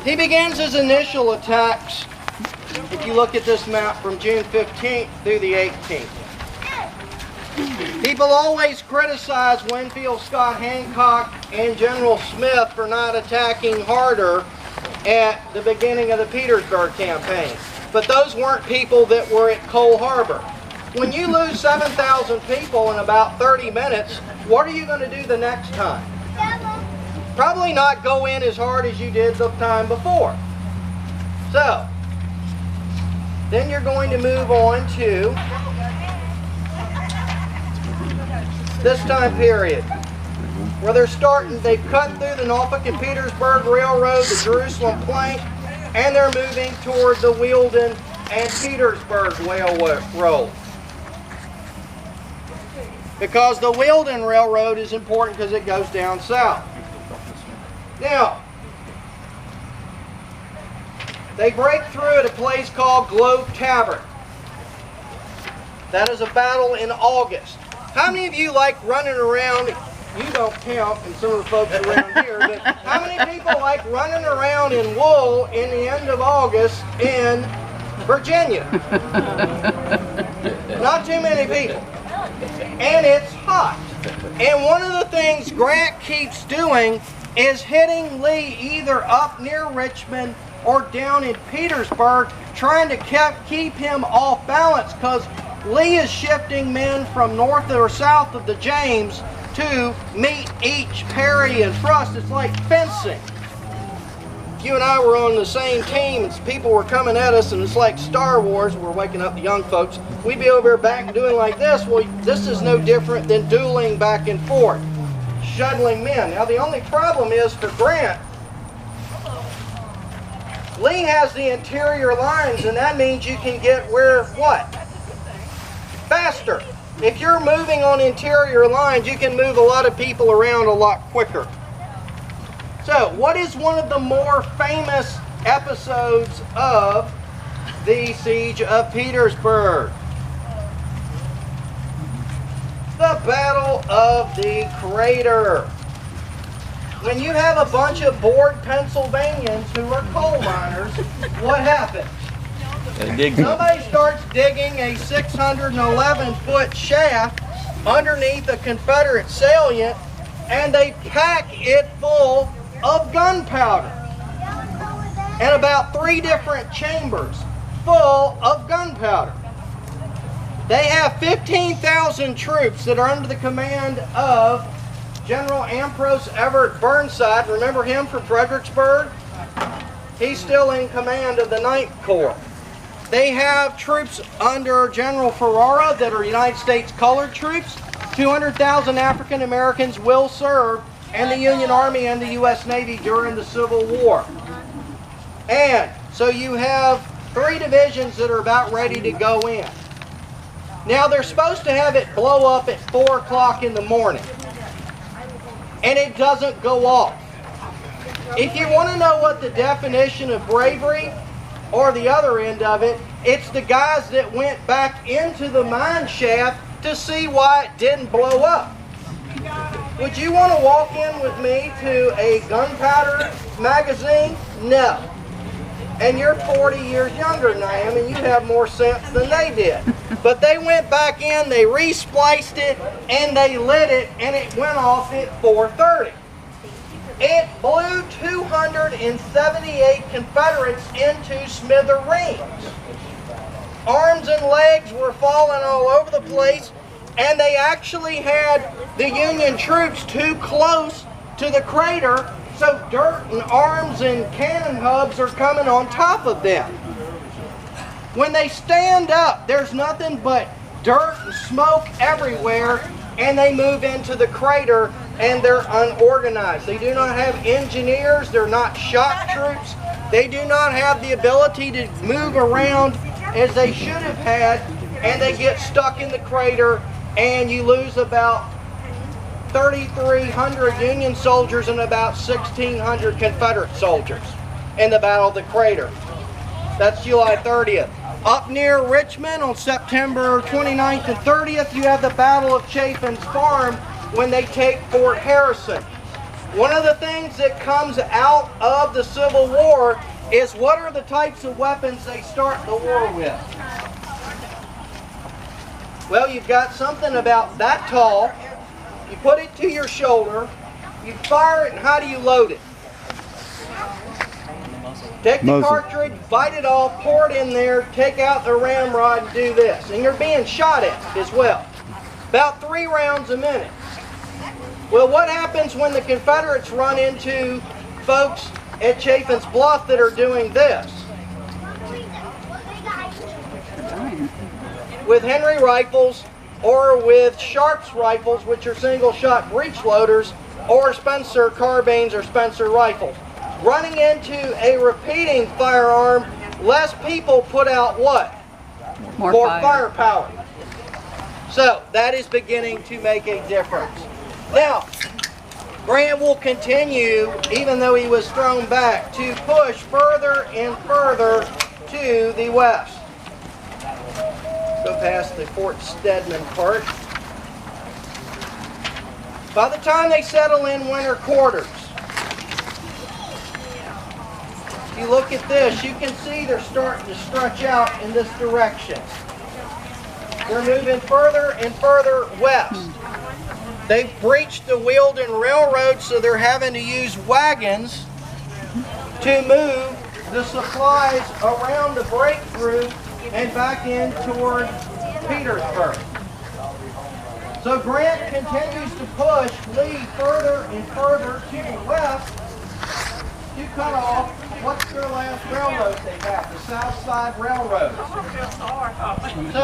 He begins his initial attacks, if you look at this map, from June 15th through the 18th. People always criticize Winfield Scott Hancock and General Smith for not attacking harder at the beginning of the Petersburg campaign. But those weren't people that were at Coal Harbor. When you lose 7,000 people in about 30 minutes, what are you going to do the next time? Probably not go in as hard as you did the time before. So, then you're going to move on to this time period, where they're starting, they've cut through the Norfolk and Petersburg Railroad, the Jerusalem Plank, and they're moving toward the Weldon and Petersburg Railroad. Because the Weldon Railroad is important because it goes down south. Now, they break through at a place called Globe Tavern. That is a battle in August. How many of you like running around? You don't count, and some of the folks around here, but how many people like running around in wool in the end of August in Virginia? Not too many people. And it's hot. And one of the things Grant keeps doing is hitting Lee either up near Richmond or down in Petersburg, trying to keep him off balance, because Lee is shifting men from north or south of the James to meet each parry and thrust. It's like fencing. If you and I were on the same team and people were coming at us and it's like Star Wars, we're waking up the young folks, we'd be over here back doing like this. Well, this is no different than dueling back and forth, shuttling men. Now the only problem is for Grant, Lee has the interior lines, and that means you can get where what? Faster. If you're moving on interior lines, you can move a lot of people around a lot quicker. So, what is one of the more famous episodes of the Siege of Petersburg? The Battle of the Crater. When you have a bunch of bored Pennsylvanians who are coal miners, what happens? Somebody starts digging a 611-foot shaft underneath a Confederate salient, and they pack it full of gunpowder. And about 3 different chambers full of gunpowder. They have 15,000 troops that are under the command of General Ambrose Everett Burnside. Remember him from Fredericksburg? He's still in command of the 9th Corps. They have troops under General Ferrara that are United States colored troops. 200,000 African Americans will serve in the Union Army and the U.S. Navy during the Civil War. And so you have 3 divisions that are about ready to go in. Now they're supposed to have it blow up at 4 o'clock in the morning. And it doesn't go off. If you want to know what the definition of bravery, or the other end of it, it's the guys that went back into the mine shaft to see why it didn't blow up. Would you want to walk in with me to a gunpowder magazine? No. And you're 40 years younger than I am, and you have more sense than they did. But they went back in, they re-spliced it, and they lit it, and it went off at 4:30. It blew 278 Confederates into smithereens. Arms and legs were falling all over the place, and they actually had the Union troops too close to the crater, so dirt and arms and cannon hubs are coming on top of them. When they stand up, there's nothing but dirt and smoke everywhere, and they move into the crater, and they're unorganized. They do not have engineers, they're not shock troops, they do not have the ability to move around as they should have had, and they get stuck in the crater, and you lose about 3,300 Union soldiers and about 1,600 Confederate soldiers in the Battle of the Crater. That's July 30th. Up near Richmond on September 29th and 30th, you have the Battle of Chapin's Farm when they take Fort Harrison. One of the things that comes out of the Civil War is what are the types of weapons they start the war with? Well, you've got something about that tall. You put it to your shoulder. You fire it, and how do you load it? Take the cartridge, bite it off, pour it in there, take out the ramrod, and do this. And you're being shot at as well. About 3 rounds a minute. Well, what happens when the Confederates run into folks at Chaffin's Bluff that are doing this? With Henry rifles or with Sharps rifles, which are single-shot breech loaders, or Spencer carbines or Spencer rifles. Running into a repeating firearm, less people put out what? More firepower. So that is beginning to make a difference. Now, Grant will continue, even though he was thrown back, to push further and further to the west. Go past the Fort Stedman part. By the time they settle in winter quarters, if you look at this, you can see they're starting to stretch out in this direction. They're moving further and further west. They've breached the Weldon Railroad, so they're having to use wagons to move the supplies around the breakthrough and back in toward Petersburg. So Grant continues to push Lee further and further to the west to cut off what's their last railroad they have, the South Side Railroad. So